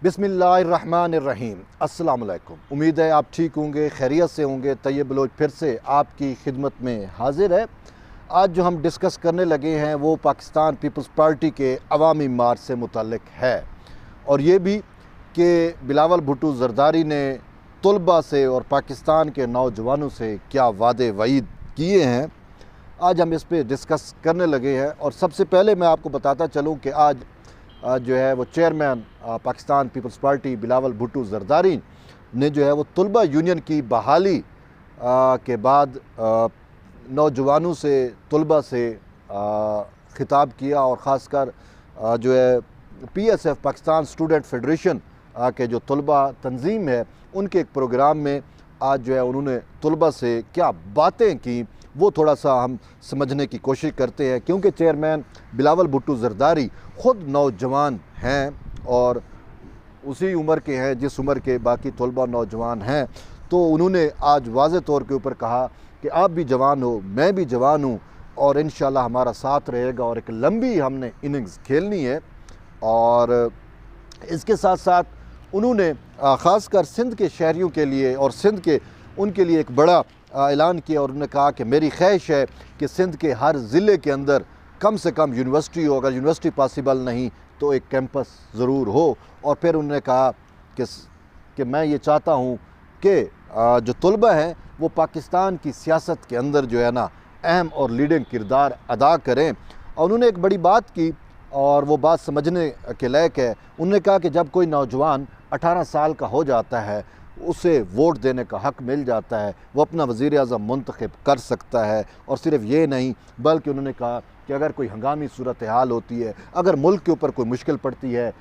बिस्मिल्लाहिर्रहमानिर्रहीम। अस्सलाम वालेकुम। उम्मीद है आप ठीक होंगे, खैरियत से होंगे। तैयब बलोच फिर से आपकी खिदमत में हाजिर है। आज जो हम डिस्कस करने लगे हैं वो पाकिस्तान पीपल्स पार्टी के अवामी मार्च से मुतल्लिक है, और ये भी कि बिलावल भुट्टो ज़रदारी ने तलबा से और पाकिस्तान के नौजवानों से क्या वादे वईद किए हैं। आज हम इस पर डिस्कस करने लगे हैं। और सबसे पहले मैं आपको बताता चलूँ कि आज जो है वो chairman Pakistan peoples party Bilawal Bhutto Zardari ने जो है वो तलबा यूनियन की बहाली के बाद नौजवानों से तलबा से ख़िताब किया, और ख़ासकर जो है PSF पाकिस्तान स्टूडेंट फेडरेशन के जो तलबा तंजीम है उनके एक प्रोग्राम में आज जो है उन्होंने तलबा से क्या बातें की वो थोड़ा सा हम समझने की कोशिश करते हैं। क्योंकि चेयरमैन बिलावल भुट्टो ज़रदारी ख़ुद नौजवान हैं और उसी उम्र के हैं जिस उम्र के बाकी तलबा नौजवान हैं, तो उन्होंने आज वाज़े तौर के ऊपर कहा कि आप भी जवान हो, मैं भी जवान हूँ, और इंशाल्लाह हमारा साथ रहेगा, और एक लंबी हमने इनिंग्स खेलनी है। और इसके साथ साथ उन्होंने ख़ासकर सिंध के शहरियों के लिए और सिंध के उनके लिए एक बड़ा ऐलान किया, और उन्होंने कहा कि मेरी ख्वाहिश है कि सिंध के हर ज़िले के अंदर कम से कम यूनिवर्सिटी हो, अगर यूनिवर्सिटी पॉसिबल नहीं तो एक कैंपस ज़रूर हो। और फिर उन्होंने कहा कि मैं ये चाहता हूँ कि जो तलबा हैं वो पाकिस्तान की सियासत के अंदर जो है ना अहम और लीडिंग किरदार अदा करें। और उन्होंने एक बड़ी बात की और वो बात समझने के लायक है। उन्होंने कहा कि जब कोई नौजवान 18 साल का हो जाता है उसे वोट देने का हक़ मिल जाता है, वो अपना वज़ीर-ए-आज़म मुंतखब कर सकता है। और सिर्फ ये नहीं बल्कि उन्होंने कहा कि अगर कोई हंगामी सूरत हाल होती है, अगर मुल्क के ऊपर कोई मुश्किल पड़ती है,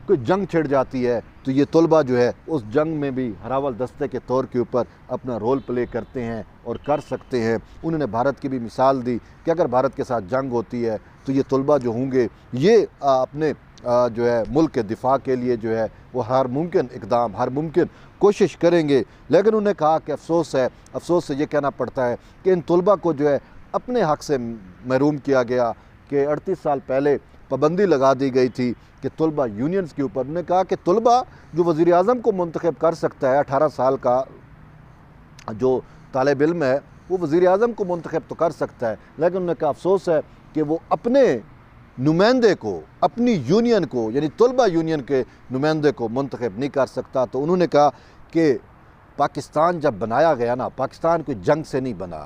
कोई जंग छिड़ जाती है, तो ये तलबा जो है उस जंग में भी हरावल दस्ते के तौर के ऊपर अपना रोल प्ले करते हैं और कर सकते हैं। उन्होंने भारत की भी मिसाल दी कि अगर भारत के साथ जंग होती है तो ये तलबा जो होंगे ये अपने जो है मुल्क के दिफा के लिए जो है वो हर मुमकिन इक़दाम, हर मुमकिन कोशिश करेंगे। लेकिन उन्होंने कहा कि अफसोस से ये कहना पड़ता है कि इन तलबा को जो है अपने हक़ से महरूम किया गया कि 38 साल पहले पाबंदी लगा दी गई थी कि तलबा यूनियंस के ऊपर। उन्होंने कहा कि तलबा जो वज़ीर-ए-आज़म को मुंतखब कर सकता है, 18 साल का जो तालिब इल्म है वो वज़ीर-ए-आज़म को मुंतखब तो कर सकता है, लेकिन उन्होंने कहा अफसोस है कि वो अपने नुमाइंदे को, अपनी यूनियन को, यानी तलबा यूनियन के नुमाइंदे को मुंतखब नहीं कर सकता। तो उन्होंने कहा कि पाकिस्तान जब बनाया गया ना, पाकिस्तान कोई जंग से नहीं बना।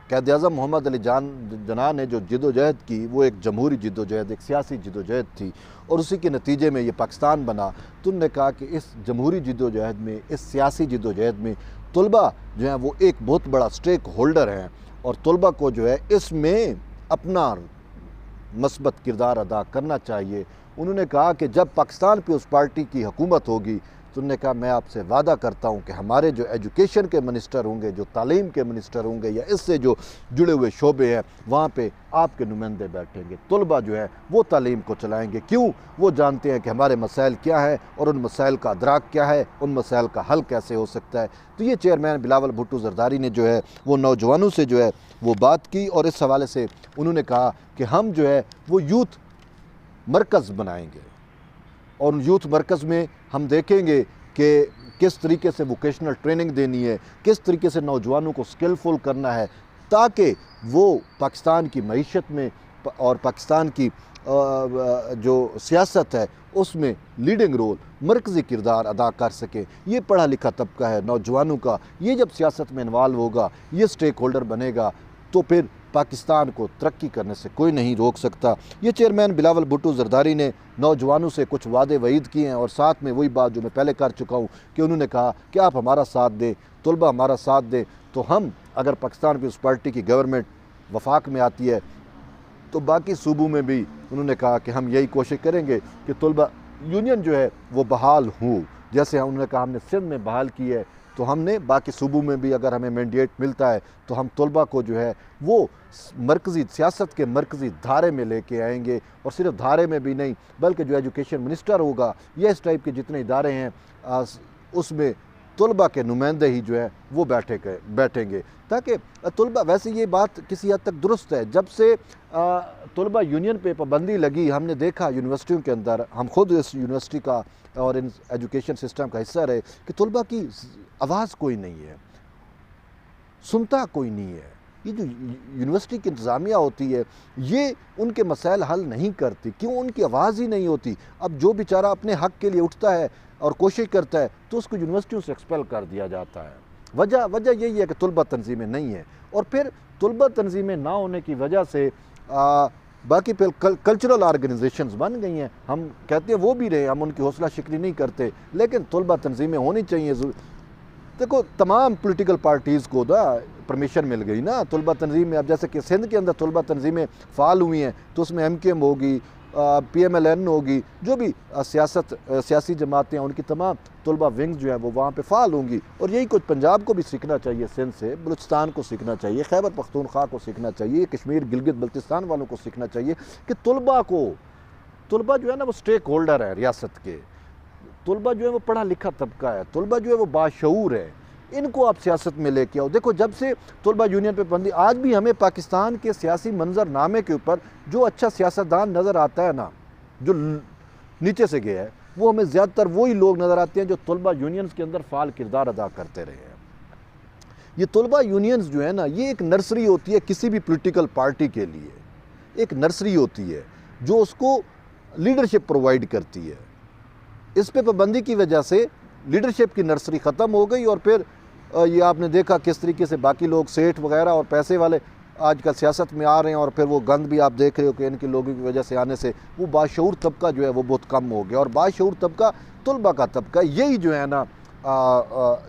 क़ायद-ए-आज़म मोहम्मद अली जिन्ना ने जो जिद्दोजहद की वो एक जमहूरी जिद्दोजहद, एक सियासी जिद्दोजहद थी, और उसी के नतीजे में ये पाकिस्तान बना। तो उन्होंने कहा कि इस जमहूरी जिद्दोजहद में, इस सियासी जिद्दोजहद में तलबा जो है वो एक बहुत बड़ा स्टेक होल्डर हैं, और तलबा को जो है इसमें अपना मस्बत किरदार अदा करना चाहिए। उन्होंने कहा कि जब पाकिस्तान पीपल्स पार्टी की हुकूमत होगी तो उन्होंने कहा मैं आपसे वादा करता हूं कि हमारे जो एजुकेशन के मिनिस्टर होंगे, जो तालीम के मिनिस्टर होंगे, या इससे जो जुड़े हुए शोबे हैं वहाँ पे आपके नुमाइंदे बैठेंगे। तलबा जो है वो तालीम को चलाएँगे। क्यों? वो जानते हैं कि हमारे मसाइल क्या है और उन मसाइल का अदराक क्या है, उन मसाइल का हल कैसे हो सकता है। तो ये चेयरमैन बिलावल भुट्टो ज़रदारी ने जो है वो नौजवानों से जो है वो बात की, और इस हवाले से उन्होंने कहा कि हम जो है वो यूथ मरकज़ बनाएंगे, और उन यूथ मरकज़ में हम देखेंगे कि किस तरीके से वोकेशनल ट्रेनिंग देनी है, किस तरीके से नौजवानों को स्किलफुल करना है, ताकि वो पाकिस्तान की मईशत में और पाकिस्तान की जो सियासत है उसमें लीडिंग रोल, मरकज़ी किरदार अदा कर सके। ये पढ़ा लिखा तबका है नौजवानों का, ये जब सियासत में इन्वॉल्व होगा, ये स्टेक होल्डर बनेगा, तो फिर पाकिस्तान को तरक्की करने से कोई नहीं रोक सकता। ये चेयरमैन बिलावल भुट्टो ज़रदारी ने नौजवानों से कुछ वादे वईद किए हैं, और साथ में वही बात जो मैं पहले कर चुका हूँ कि उन्होंने कहा कि आप हमारा साथ दें, तलबा हमारा साथ दें, तो हम अगर पाकिस्तान पीपल्स पार्टी की गवर्नमेंट वफाक में आती है तो बाकी सूबों में भी उन्होंने कहा कि हम यही कोशिश करेंगे कि तलबा यूनियन जो है वो बहाल हो। जैसे उन्होंने कहा हमने सिंध में बहाल की है, तो हमने बाकी सूबों में भी अगर हमें मैंडेट मिलता है तो हम तलबा को जो है वो मरकज़ी सियासत के मरकज़ी धारे में लेके आएंगे। और सिर्फ धारे में भी नहीं बल्कि जो एजुकेशन मिनिस्टर होगा या इस टाइप के जितने इदारे हैं उसमें तलबा के नुमाइंदे ही जो है वो बैठेंगे, ताकि तलबा, वैसे ये बात किसी हद तक दुरुस्त है, जब से तलबा यूनियन पे पाबंदी लगी, हमने देखा यूनिवर्सिटियों के अंदर, हम खुद इस यूनिवर्सिटी का और इन एजुकेशन सिस्टम का हिस्सा रहे, कि तलबा की आवाज़ कोई नहीं है, सुनता कोई नहीं है। ये जो यूनिवर्सिटी की इंतज़ामिया होती है, ये उनके मसाइल हल नहीं करती, क्यों? उनकी आवाज़ ही नहीं होती। अब जो बेचारा अपने हक़ के लिए उठता है और कोशिश करता है, तो उसको यूनिवर्सिटियों से एक्सपेल कर दिया जाता है। वजह यही है कि तलबा तंजीमें नहीं हैं, और फिर तलबा तंजीमें ना होने की वजह से बाकी फिर कल्चरल ऑर्गेनाइजेशंस बन गई हैं। हम कहते हैं वो भी रहे, हम उनकी हौसला शिकनी नहीं करते, लेकिन तलबा तंजीमें होनी चाहिए। देखो, तमाम पॉलिटिकल पार्टीज़ को ना परमिशन मिल गई ना तलबा तंजीम में। अब जैसे कि सिंध के अंदर तलबा तंजीमें फ़ाल हुई हैं, तो उसमें MKM होगी, PMLN होगी, जो भी सियासी जमातें हैं, उनकी तमाम तलबा विंग्स जो है वो वहाँ पे फ़ाल होंगी। और यही कुछ पंजाब को भी सीखना चाहिए, सिंध से, बलूचिस्तान को सीखना चाहिए, खैबर पख्तूनख्वा को सीखना चाहिए, कश्मीर गिलगित बल्तिस्तान वालों को सीखना चाहिए कि तलबा जो है ना वो स्टेक होल्डर है रियासत के। तलबा जो है वो पढ़ा लिखा तबका है, तलबा जो है वो बाशऊर है, इनको आप सियासत में लेके आओ। देखो, जब से तलबा यूनियन पे पाबंदी, आज भी हमें पाकिस्तान के सियासी मंजरनामे के ऊपर जो अच्छा सियासतदान नज़र आता है ना, जो नीचे से गया है, वो हमें ज़्यादातर वही लोग नज़र आते हैं जो तलबा यूनियंस के अंदर फ़ाल किरदार अदा करते रहे हैं। ये तलबा यूनियंस जो है ना, ये एक नर्सरी होती है किसी भी पोलिटिकल पार्टी के लिए, एक नर्सरी होती है जो उसको लीडरशिप प्रोवाइड करती है। इस पे पाबंदी की वजह से लीडरशिप की नर्सरी ख़त्म हो गई, और फिर ये आपने देखा किस तरीके से बाकी लोग सेठ वगैरह और पैसे वाले आजकल सियासत में आ रहे हैं, और फिर वो गंद भी आप देख रहे हो कि इनके लोगों की वजह से आने से वो बाशऊर तबका जो है वो बहुत कम हो गया। और बाशऊर तबका तलबा का तबका, यही जो है ना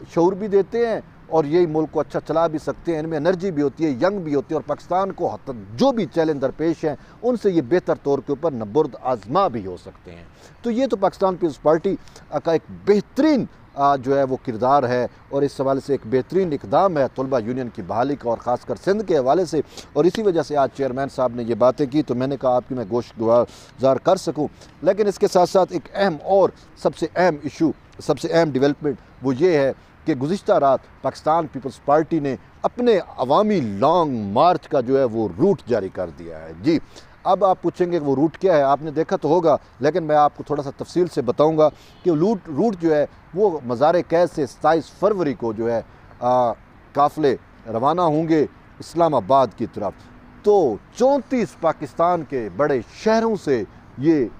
शऊर भी देते हैं और यही मुल्क को अच्छा चला भी सकते हैं, इनमें एनर्जी भी होती है, यंग भी होती है, और पाकिस्तान को जो भी चैलेंज दरपेश हैं उनसे ये बेहतर तौर के ऊपर नबुर्द आजमा भी हो सकते हैं। तो ये तो पाकिस्तान पीपल्स पार्टी का एक बेहतरीन जो है वो किरदार है, और इस हवाले से एक बेहतरीन इकदाम है तलबा यूनियन की बहाली का, और ख़ासकर सिंध के हवाले से। और इसी वजह से आज चेयरमैन साहब ने ये बातें की, तो मैंने कहा आपकी मैं गोश्त गुजार कर सकूँ। लेकिन इसके साथ साथ एक अहम और सबसे अहम इशू, सबसे अहम डेवलपमेंट वो ये है कि गुज़िश्ता रात पाकिस्तान पीपल्स पार्टी ने अपने अवामी लॉन्ग मार्च का जो है वो रूट जारी कर दिया है। जी, अब आप पूछेंगे वो रूट क्या है, आपने देखा तो होगा, लेकिन मैं आपको थोड़ा सा तफसील से बताऊंगा कि रूट जो है वो मज़ार कैद से 27 फरवरी को जो है काफ़िले रवाना होंगे इस्लामाबाद की तरफ। तो 34 पाकिस्तान के बड़े शहरों से ये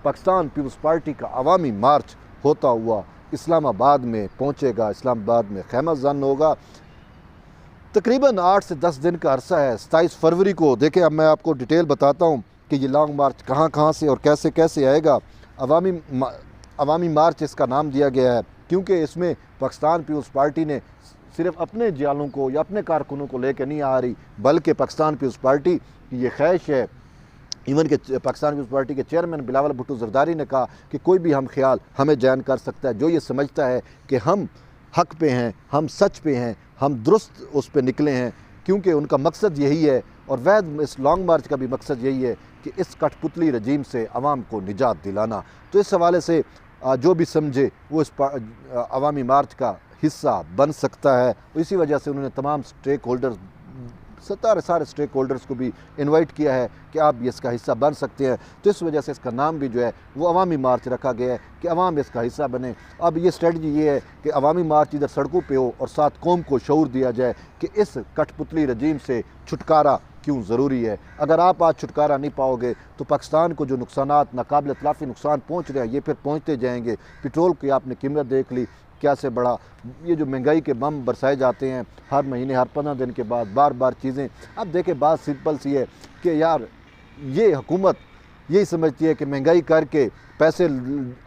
पाकिस्तान पीपल्स पार्टी का अवामी मार्च होता हुआ इस्लामाबाद में पहुंचेगा। इस्लामाबाद में खैमा जन होगा। तकरीबन 8 से 10 दिन का अरसा है। 27 फरवरी को देखें, अब मैं आपको डिटेल बताता हूँ कि ये लॉन्ग मार्च कहाँ से और कैसे कैसे आएगा। अवामी मार्च इसका नाम दिया गया है क्योंकि इसमें पाकिस्तान पीपल्स पार्टी ने सिर्फ अपने जियालों को या अपने कारकुनों को लेकर नहीं आ रही, बल्कि पाकिस्तान पीपल्स पार्टी की ये ख्वाहिश है। इवन के पाकिस्तान पीपल्स पार्टी के चेयरमैन बिलावल भुट्टो जरदारी ने कहा कि कोई भी हम ख्याल हमें ज्वाइन कर सकता है जो ये समझता है कि हम हक पे हैं, हम सच पे हैं, हम दुरुस्त उस पे निकले हैं, क्योंकि उनका मकसद यही है। और वैद इस लॉन्ग मार्च का भी मकसद यही है कि इस कठपुतली रजीम से आवाम को निजात दिलाना। तो इस हवाले से जो भी समझे वो इस अवामी मार्च का हिस्सा बन सकता है। इसी वजह से उन्होंने तमाम स्टेक होल्डर्स, सारे स्टेक होल्डर्स को भी इनवाइट किया है कि आप ये इसका हिस्सा बन सकते हैं। तो इस वजह से इसका नाम भी जो है वो अवामी मार्च रखा गया है कि अवाम इसका हिस्सा बने। अब ये स्ट्रेटजी ये है कि अवामी मार्च इधर सड़कों पे हो और साथ कौम को शऊर दिया जाए कि इस कठपुतली रजीम से छुटकारा क्यों ज़रूरी है। अगर आप आज छुटकारा नहीं पाओगे तो पाकिस्तान को जो नुकसानात, नाकाबिल इतलाफ़ी नुकसान पहुँच रहे हैं, ये फिर पहुँचते जाएंगे। पेट्रोल की आपने कीमत देख ली क्या से बड़ा, ये जो महंगाई के बम बरसाए जाते हैं हर महीने, हर 15 दिन के बाद बार बार चीज़ें। अब देखें, बात सिंपल सी है कि यार ये हुकूमत यही समझती है कि महंगाई करके पैसे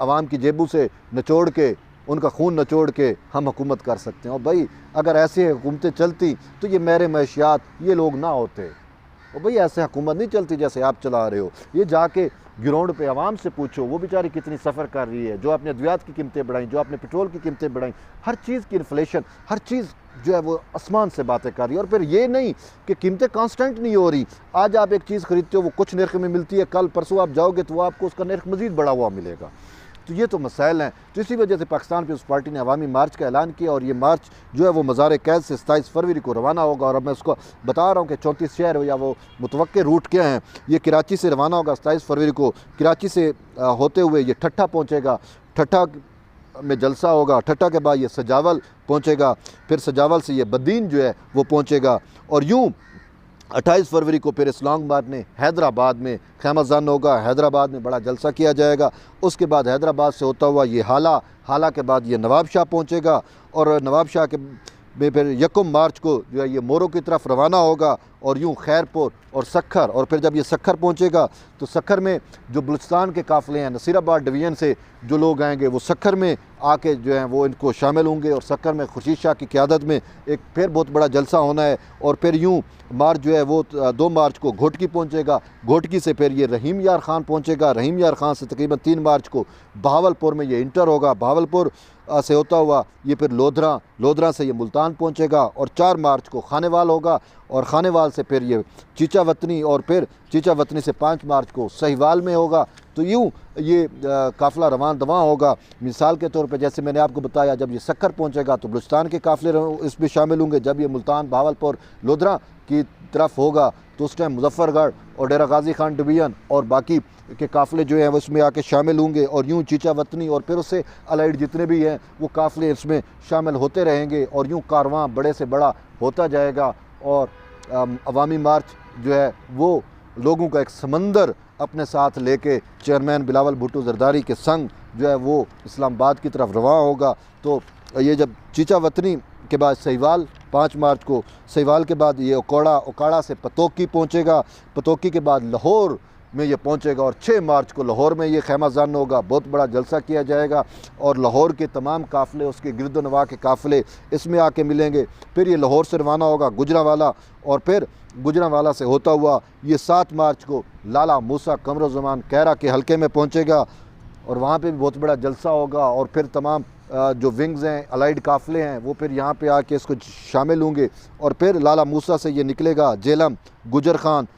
आवाम की जेबों से नचोड़ के, उनका खून नचोड़ के हम हुकूमत कर सकते हैं। और भाई अगर ऐसे हुकूमतें चलती तो ये मेरे मैशियात ये लोग ना होते। और भाई ऐसे हुकूमत नहीं चलती जैसे आप चला रहे हो। ये जाके ग्राउंड पे आवाम से पूछो वो बेचारी कितनी सफ़र कर रही है, जो आपने अद्वियात की कीमतें बढ़ाई, जो आपने पेट्रोल की कीमतें बढ़ाई, हर चीज़ की इन्फ्लेशन, हर चीज़ जो है वो आसमान से बातें कर रही है। और फिर ये नहीं कि कीमतें कांस्टेंट नहीं हो रही। आज आप एक चीज़ खरीदते हो वो कुछ नर्ख में मिलती है, कल परसों आप जाओगे तो वो आपको उसका नर्ख मज़ीद बढ़ा हुआ मिलेगा। तो ये तो मसाइल हैं। तो इसी वजह से पाकिस्तान पीपल्स पार्टी ने अवामी मार्च का ऐलान किया और ये मार्च जो है वो मज़ार कैद से 27 फरवरी को रवाना होगा। और अब मैं उसको बता रहा हूँ कि 34 शहर या वो मुतवक्के रूट क्या हैं। ये कराची से रवाना होगा 27 फरवरी को, कराची से होते हुए ये ठट्ठा पहुँचेगा, ठट्ठा में जलसा होगा, ठट्ठा के बाद ये सजावल पहुँचेगा, फिर सजावल से ये बदीन जो है वो पहुँचेगा और यूँ 28 फरवरी को फिर इस्लामाबाद में हैदराबाद में खैमाजान होगा, हैदराबाद में बड़ा जलसा किया जाएगा। उसके बाद हैदराबाद से होता हुआ ये हाला के बाद ये नवाब शाह पहुँचेगा और नवाब शाह के में फिर 1 मार्च को जो है ये मोरो की तरफ रवाना होगा और यूँ खैरपुर और सखर, और फिर जब ये सखर पहुँचेगा तो सखर में जो बलूचिस्तान के काफ़िले हैं, नसीराबाद डिवीज़न से जो लोग आएंगे वो सखर में आके जो हैं वो इनको शामिल होंगे और सखर में खुर्शीद शाह की क़यादत में एक फिर बहुत बड़ा जलसा होना है। और फिर यूँ मार्च जो है वो 2 मार्च को घोटकी पहुँचेगा, घोटकी से फिर ये रहीम यार ख़ान पहुँचेगा, रहीम यार ख़ान से तकरीबन 3 मार्च को बहावलपुर में ये इंटर होगा, बहावलपुर से होता हुआ ये फिर लोधरा से ये मुल्तान पहुँचेगा और 4 मार्च को खानेवाल होगा और खानेवाल से फिर ये चीचा वतनी और फिर चीचा वतनी से 5 मार्च को सहीवाल में होगा। तो यूँ ये काफ़िला रवान दवा होगा। मिसाल के तौर पे जैसे मैंने आपको बताया, जब ये सखर पहुँचेगा तो बलूचिस्तान के काफ़िले इसमें शामिल होंगे। जब ये मुल्तान, बहावलपुर, लोधरा की तरफ होगा तो उस टाइम मुजफ्फरगढ़ और डेरा गाजी खान डिवीज़न और बाकी के काफ़िले जो हैं वो इसमें आके शामिल होंगे और यूँ चीचा वतनी और फिर उससे अलाइड जितने भी हैं वो काफ़िले इसमें शामिल होते रहेंगे और यूँ कारवां बड़े से बड़ा होता जाएगा। और अवामी मार्च जो है वो लोगों का एक समंदर अपने साथ लेके चेयरमैन बिलावल भुट्टो जरदारी के संग जो है वो इस्लामाबाद की तरफ रवाना होगा। तो ये जब चीचा वतनी के बाद सहीवाल 5 मार्च को, सहीवाल के बाद ये ओकाड़ा से पतोकी पहुँचेगा, पतोकी के बाद लाहौर में ये पहुँचेगा और 6 मार्च को लाहौर में ये खैमाजान होगा, बहुत बड़ा जलसा किया जाएगा और लाहौर के तमाम काफ़िले, उसके गिरदोनवा के काफ़िले इसमें आके मिलेंगे। फिर ये लाहौर से रवाना होगा गुजरांवाला और फिर गुजरांवाला से होता हुआ ये 7 मार्च को लाला मूसा कमरुज़्ज़मान कैरा के हलके में पहुँचेगा और वहाँ पे भी बहुत बड़ा जलसा होगा और फिर तमाम जो विंग्स हैं, अलाइड काफ़िले हैं, वो फिर यहाँ पे आके इसको शामिल होंगे और फिर लाला मूसा से ये निकलेगा जेलम, गुजर खान,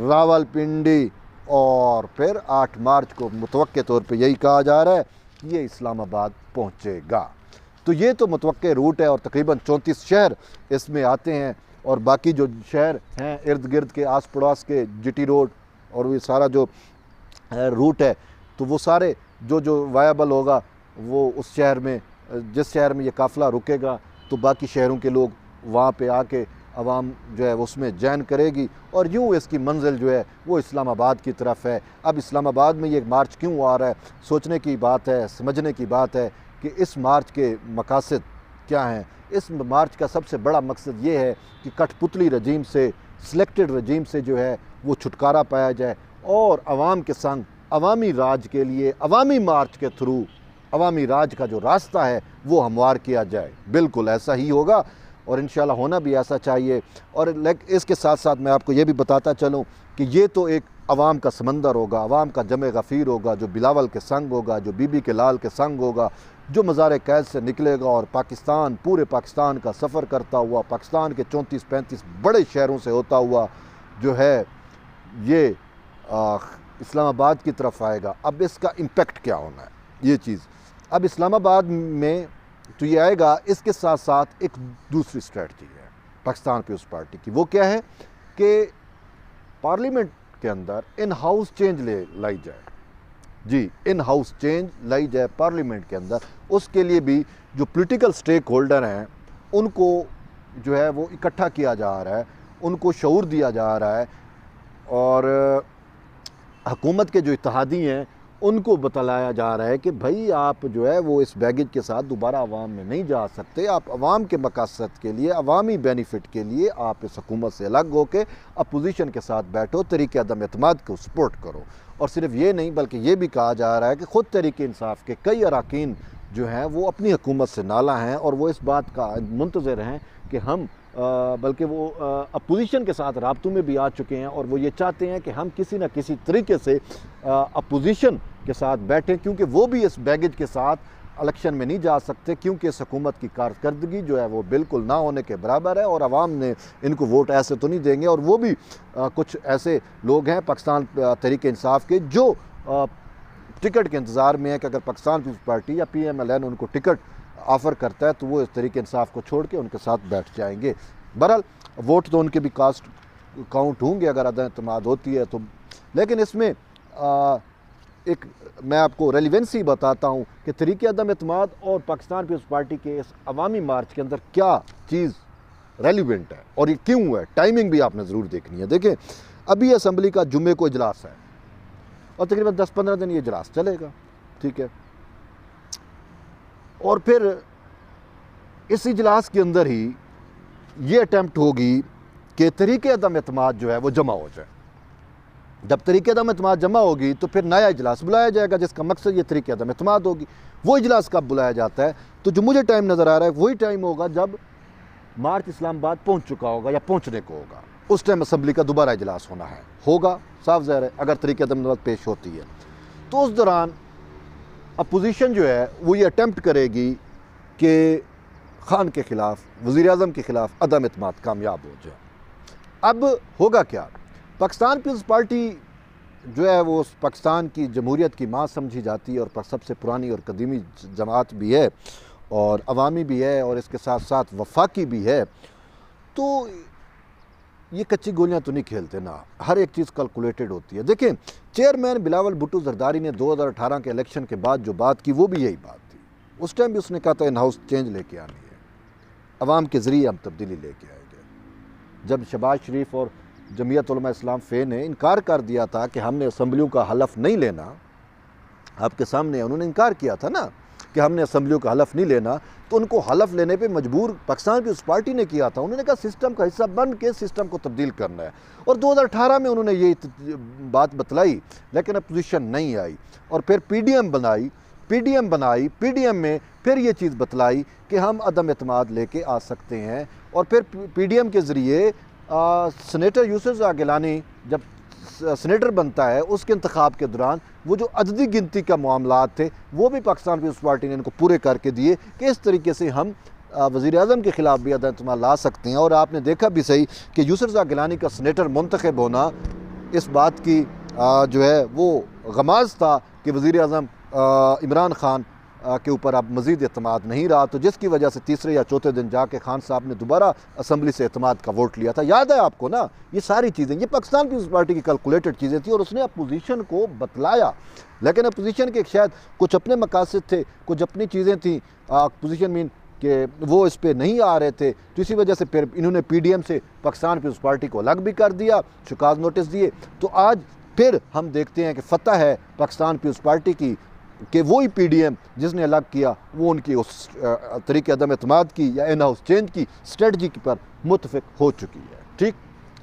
रावलपिंडी और फिर 8 मार्च को मुतवक्के तौर पे यही कहा जा रहा है ये इस्लामाबाद पहुँचेगा। तो ये तो मुतवक्के रूट है और तकरीबन 34 शहर इसमें आते हैं और बाकी जो शहर हैं इर्द गिर्द के आस पड़ोस के जीटी रोड और ये सारा जो रूट है तो वो सारे जो वायबल होगा वो उस शहर में, जिस शहर में ये काफ़िला रुकेगा तो बाकी शहरों के लोग वहाँ पे आके आवाम जो है उसमें जॉइन करेगी और यूँ इसकी मंजिल जो है वो इस्लामाबाद की तरफ है। अब इस्लामाबाद में ये मार्च क्यों आ रहा है, सोचने की बात है, समझने की बात है कि इस मार्च के मकासद क्या हैं। इस मार्च का सबसे बड़ा मकसद ये है कि कठपुतली रजीम से, सिलेक्टेड रजीम से जो है वो छुटकारा पाया जाए और आवाम के संग अवामी राज के लिए अवामी मार्च के थ्रू अवामी राज का जो रास्ता है वो हमवार किया जाए। बिल्कुल ऐसा ही होगा और इंशाल्लाह होना भी ऐसा चाहिए। और इसके साथ साथ मैं आपको ये भी बताता चलूँ कि ये तो एक अवाम का समंदर होगा, अवाम का जमे गफ़ीर होगा, जो बिलावल के संग होगा, जो बीबी के लाल के संग होगा, जो मज़ार कैद से निकलेगा और पाकिस्तान, पूरे पाकिस्तान का सफ़र करता हुआ, पाकिस्तान के 34-35 बड़े शहरों से होता हुआ जो है ये इस्लामाबाद की तरफ आएगा। अब इसका इम्पेक्ट क्या होना है ये चीज़, अब इस्लामाबाद में तो ये आएगा। इसके साथ साथ एक दूसरी स्ट्रेटजी है पाकिस्तान पीपल्स पार्टी की, वो क्या है कि पार्लियामेंट के अंदर इन हाउस चेंज लाई जाए। जी, इन हाउस चेंज लाई जाए पार्लियामेंट के अंदर। उसके लिए भी जो पॉलिटिकल स्टेक होल्डर हैं उनको जो है वो इकट्ठा किया जा रहा है, उनको शऊर दिया जा रहा है और हुकूमत के जो इत्तेहादी हैं उनको बतलाया जा रहा है कि भाई आप जो है वो इस बैगेज के साथ दोबारा अवाम में नहीं जा सकते, आप अवाम के मकासद के लिए, अवामी बेनिफिट के लिए आप इस हुकूमत से अलग होकर अपोजिशन के साथ बैठो, तरीक़े अदम एतमाद को सपोर्ट करो। और सिर्फ ये नहीं बल्कि ये भी कहा जा रहा है कि ख़ुद तहरीक इंसाफ के कई अरकान जो हैं वो अपनी हुकूमत से नाला हैं और वो इस बात का मुंतज़िर हैं कि हम बल्कि वो अपोजिशन के साथ राब्तों में भी आ चुके हैं और वो ये चाहते हैं कि हम किसी न किसी तरीके से अपोजिशन के साथ बैठें, क्योंकि वो भी इस बैगेज के साथ इलेक्शन में नहीं जा सकते, क्योंकि इस हुकूमत की कारकर्दगी जो है वो बिल्कुल ना होने के बराबर है और आवाम ने इनको वोट ऐसे तो नहीं देंगे। और वो भी कुछ ऐसे लोग हैं पाकिस्तान तहरीक इंसाफ के जो टिकट के इंतज़ार में है कि अगर पाकिस्तान पीपल्स पार्टी या PMLN उनको टिकट ऑफ़र करता है तो वो इस तरीके इंसाफ को छोड़ के उनके साथ बैठ जाएंगे। बहरहाल वोट तो उनके भी कास्ट काउंट होंगे अगर अदम एतमाद होती है तो, लेकिन इसमें एक मैं आपको रेलिवेंसी बताता हूँ कि तरीके अदम एतमाद और पाकिस्तान पीपल्स पार्टी के इस अवामी मार्च के अंदर क्या चीज़ रेलिवेंट है और ये क्यों है। टाइमिंग भी आपने ज़रूर देखनी है। देखें, अभी असम्बली का जुम्मे को इजलास है और तकरीबन 10-15 दिन ये इजलास चलेगा, ठीक है। और फिर इस इजलास के अंदर ही ये अटैम्प्ट होगी कि तरीके अदम एतमाद जो है वो जमा हो जाए। जब तरीके अदम एतमाद जमा होगी तो फिर नया इजलास बुलाया जाएगा जिसका मकसद ये तरीके अदम एतमाद होगी। वो इजलास कब बुलाया जाता है, तो जो मुझे टाइम नज़र आ रहा है वही टाइम होगा जब मार्च इस्लामाबाद पहुंच चुका होगा या पहुंचने को होगा। उस टाइम असम्बली का दोबारा इजलास होगा, साफ ज़ाहिर है अगर तरीके अदम एतमाद पेश होती है तो उस दौरान अपोजिशन जो है वो ये अटैम्प्ट करेगी कि खान के ख़िलाफ़, वज़ीर आज़म के ख़िलाफ़ अदम एतमाद कामयाब हो जाए। अब होगा क्या, पाकिस्तान पीपल्स पार्टी जो है वो पाकिस्तान की जमहूरियत की माँ समझी जाती है और सबसे पुरानी और कदीमी जमात भी है और अवामी भी है और इसके साथ साथ वफाकी भी है। तो ये कच्ची गोलियां तो नहीं खेलते ना, हर एक चीज़ कैलकुलेटेड होती है। देखें, चेयरमैन बिलावल भुट्टो जरदारी ने 2018 के इलेक्शन के बाद जो बात की वो भी यही बात थी। उस टाइम भी उसने कहा था इन हाउस चेंज लेके आनी है, अवाम के ज़रिए हम तब्दीली लेके आएंगे। जब शहबाज शरीफ और जमीयत उलमा इस्लाम फ़े ने इनकार कर दिया था कि हमने असम्बलियों का हलफ नहीं लेना, आपके सामने उन्होंने इनकार किया था ना कि हमने असम्बलियों का हलफ नहीं लेना, तो उनको हलफ लेने पे मजबूर पाकिस्तान पीपल्स पार्टी ने किया था। उन्होंने कहा सिस्टम का हिस्सा बन के सिस्टम को तब्दील करना है और 2018 में उन्होंने ये बात बतलाई, लेकिन अपोजिशन नहीं आई और फिर PDM बनाई, PDM में फिर ये चीज़ बतलाई कि हम अदम एतमाद लेके आ सकते हैं और फिर PDM के ज़रिए सेनेटर यूसुफ ज़ा गिलानी जब सेनेटर बनता है उसके इंतखाब के दौरान वो जो अददी गिनती का मामलात थे वो भी पाकिस्तान पीपल्स पार्टी ने इनको पूरे करके दिए कि इस तरीके से हम वज़ीर आज़म के ख़िलाफ़ भी अदम एतमाद ला सकते हैं। और आपने देखा भी सही कि यूसुफ ज़ा गिलानी का सेनेटर मुंतखब होना इस बात की जो है वो गमाज़ था कि वज़ीर आज़म इमरान खान के ऊपर अब मज़ीद एतमाद नहीं रहा, तो जिसकी वजह से तीसरे या चौथे दिन जाके खान साहब ने दोबारा असम्बली से एतमाद का वोट लिया था। याद है आपको ना, ये सारी चीज़ें ये पाकिस्तान पीपल्स पार्टी की कैलकुलेटेड चीज़ें थी और उसने अपोजिशन को बतलाया, लेकिन अपोजिशन के शायद कुछ अपने मकासद थे, कुछ अपनी चीज़ें थी। अपोजिशन मीन कि वो इस पर नहीं आ रहे थे, तो इसी वजह से फिर इन्होंने PDM से पाकिस्तान पीपल्स पार्टी को अलग भी कर दिया, शुकाज नोटिस दिए। तो आज फिर हम देखते हैं कि फतह है पाकिस्तान पीपल्स पार्टी की कि वही PDM जिसने अलग किया वो उनकी उस तरीके अदम एतमाद की या इन हाउस चेंज की स्ट्रेटजी पर मुतफिक हो चुकी है। ठीक,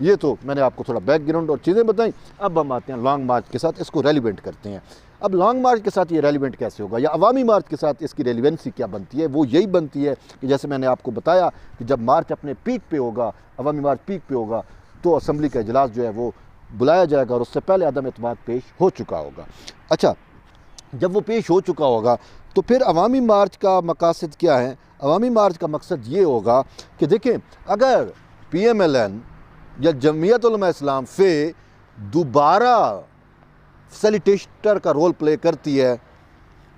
ये तो मैंने आपको थोड़ा बैकग्राउंड और चीज़ें बताई। अब हम आते हैं लॉन्ग मार्च के साथ, इसको रेलिवेंट करते हैं। अब लॉन्ग मार्च के साथ ये रेलिवेंट कैसे होगा या अवामी मार्च के साथ इसकी रेलिवेंसी क्या बनती है, वो यही बनती है कि जैसे मैंने आपको बताया कि जब मार्च अपने पीक पे होगा, अवामी मार्च पीक पे होगा, तो असम्बली का इजलास जो है वो बुलाया जाएगा और उससे पहले अदम एतमाद पेश हो चुका होगा। अच्छा, जब वो पेश हो चुका होगा तो फिर अवामी मार्च का मकासद क्या है। अवामी मार्च का मकसद ये होगा कि देखें, अगर PMLN या जमीयत उलमा इस्लाम फ़े दोबारा फैसिलिटेटर का रोल प्ले करती है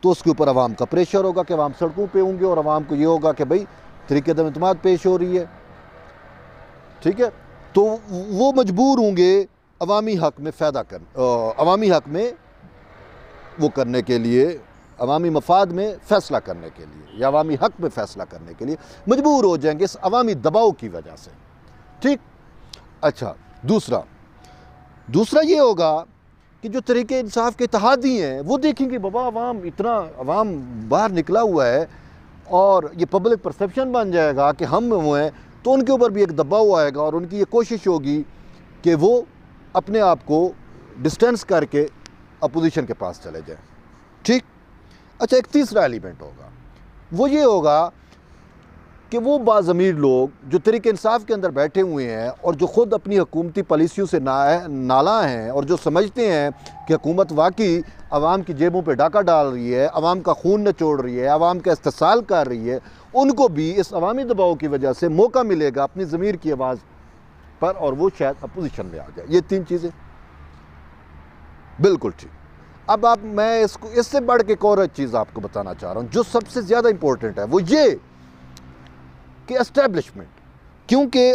तो उसके ऊपर अवाम का प्रेशर होगा कि अवाम सड़कों पे होंगे और अवाम को ये होगा कि भाई तरीके अदम एतमाद पेश हो रही है, ठीक है। तो वो मजबूर होंगे अवामी हक में फ़ायदा अवामी हक में वो करने के लिए, अवामी मफाद में फ़ैसला करने के लिए या अवामी हक में फ़ैसला करने के लिए मजबूर हो जाएंगे इस अवामी दबाव की वजह से। ठीक, अच्छा, दूसरा ये होगा कि जो तरीके इंसाफ के इत्तेहादी हैं वो देखेंगे बाबा अवाम बाहर निकला हुआ है और ये पब्लिक परसेप्शन बन जाएगा कि हम वो हैं, तो उनके ऊपर भी एक दबाव आएगा और उनकी ये कोशिश होगी कि वो अपने आप को डिस्टेंस करके अपोजिशन के पास चले जाएं। ठीक, अच्छा, एक तीसरा एलिमेंट होगा, वो ये होगा कि वो बाज़मीर लोग जो तरीके इंसाफ के अंदर बैठे हुए हैं और जो ख़ुद अपनी हुकूमती पॉलिसियों से नाला हैं और जो समझते हैं कि हुकूमत वाकई आवाम की जेबों पे डाका डाल रही है, आवाम का खून नचोड़ रही है, आवाम का इस्तेसाल कर रही है, उनको भी इस अवामी दबाव की वजह से मौका मिलेगा अपनी ज़मीर की आवाज़ पर और वो शायद अपोजिशन में आ जाए। ये तीन चीज़ें बिल्कुल ठीक। अब आप मैं इसको इससे बढ़ के एक और चीज़ आपको बताना चाह रहा हूँ जो सबसे ज़्यादा इंपॉर्टेंट है, वो ये कि एस्टेब्लिशमेंट, क्योंकि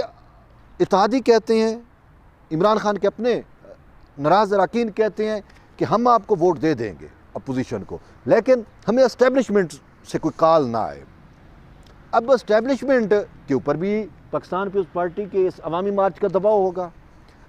इत्तेहादी कहते हैं, इमरान खान के अपने नाराज़ अरकान कहते हैं कि हम आपको वोट दे देंगे अपोजिशन को, लेकिन हमें एस्टेब्लिशमेंट से कोई कॉल ना आए। अब एस्टेब्लिशमेंट के ऊपर भी पाकिस्तान पीपल्स पार्टी के इस अवामी मार्च का दबाव होगा।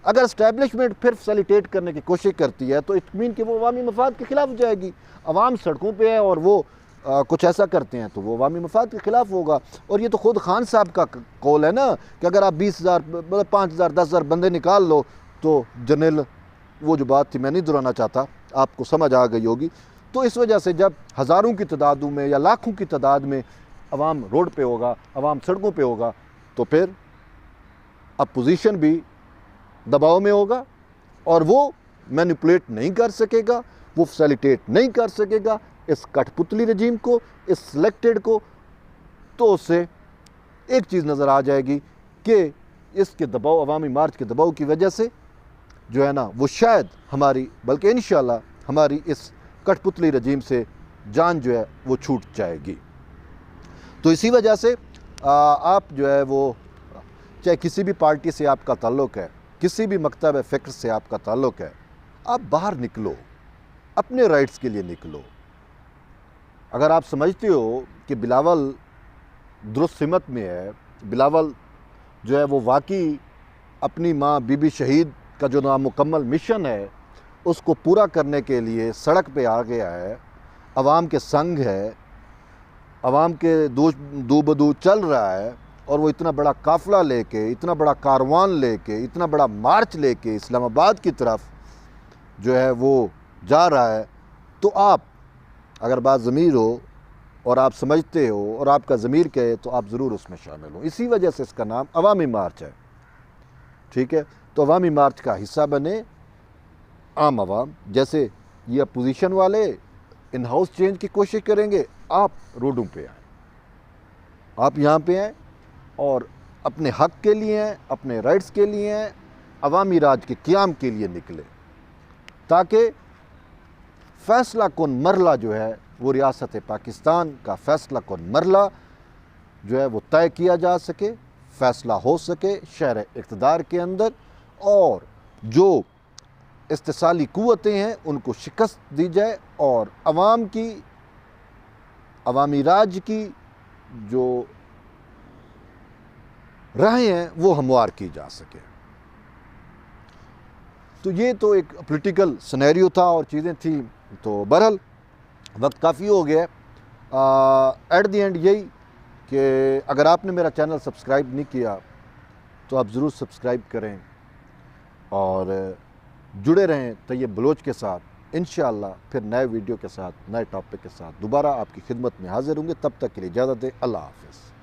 अगर एस्टेब्लिशमेंट फिर फैसिलिटेट करने की कोशिश करती है तो इट मीन कि वो अवामी मफाद के खिलाफ जाएगी। अवाम सड़कों पे है और वो कुछ ऐसा करते हैं तो वो अवामी मफाद के खिलाफ होगा। और ये तो खुद खान साहब का कौल है ना कि अगर आप 20,000 मतलब 5,000 10,000 बंदे निकाल लो तो जनरल, वो जो बात थी मैं नहीं दोहराना चाहता, आपको समझ आ गई होगी। तो इस वजह से जब हज़ारों की तादादों में या लाखों की तादाद में अवाम रोड पे होगा, अवाम सड़कों पे होगा, तो फिर अपोजिशन भी दबाव में होगा और वो मैनिपुलेट नहीं कर सकेगा, वो फैसिलिटेट नहीं कर सकेगा इस कठपुतली रजीम को, इस सिलेक्टेड को। तो उससे एक चीज़ नज़र आ जाएगी कि इसके दबाव, अवामी मार्च के दबाव की वजह से जो है ना वो शायद हमारी, बल्कि इंशाल्लाह हमारी इस कठपुतली रजीम से जान जो है वो छूट जाएगी। तो इसी वजह से आप जो है वो चाहे किसी भी पार्टी से आपका ताल्लुक़ है, किसी भी मकतब फ़िक्र से आपका ताल्लुक़ है, आप बाहर निकलो, अपने राइट्स के लिए निकलो। अगर आप समझते हो कि बिलावल दुरुस्त सिमत में है, बिलावल जो है वो वाकई अपनी माँ बीबी शहीद का जो नामुकम्मल मिशन है उसको पूरा करने के लिए सड़क पे आ गया है, अवाम के संग है, अवाम के दो बदू चल रहा है, और वो इतना बड़ा काफ़िला लेके, इतना बड़ा कारवान लेके, इतना बड़ा मार्च लेके इस्लामाबाद की तरफ जो है वो जा रहा है, तो आप अगर बात ज़मीर हो और आप समझते हो और आपका ज़मीर कहे तो आप ज़रूर उसमें शामिल हो। इसी वजह से इसका नाम अवामी मार्च है, ठीक है। तो अवामी मार्च का हिस्सा बने आम आवाम। जैसे ये अपोजिशन वाले इन हाउस चेंज की कोशिश करेंगे, आप रोडों पे आए, आप यहाँ पे आए और अपने हक के लिए हैं, अपने राइट्स के लिए हैं, अवामी राज के क़याम के लिए निकले, ताकि फ़ैसला कुन मरला जो है वो रियासत पाकिस्तान का फ़ैसला कुन मरला जो है वो तय किया जा सके, फ़ैसला हो सके शहर इक़्तिदार के अंदर, और जो इस्तिसाली क़ुव्वतें हैं उनको शिकस्त दी जाए और अवाम की, अवामी राज की जो राहें हैं वो हमवार की जा सके। तो ये तो एक पॉलिटिकल सिनेरियो था और चीज़ें थी। तो बहरहाल वक्त काफ़ी हो गया है। एट द एंड यही कि अगर आपने मेरा चैनल सब्सक्राइब नहीं किया तो आप ज़रूर सब्सक्राइब करें और जुड़े रहें तैयब बलोच के साथ। इंशाअल्लाह फिर नए वीडियो के साथ, नए टॉपिक के साथ दोबारा आपकी खिदमत में हाजिर होंगे। तब तक के लिए इजाज़त दें। अल्लाह हाफ़िज़।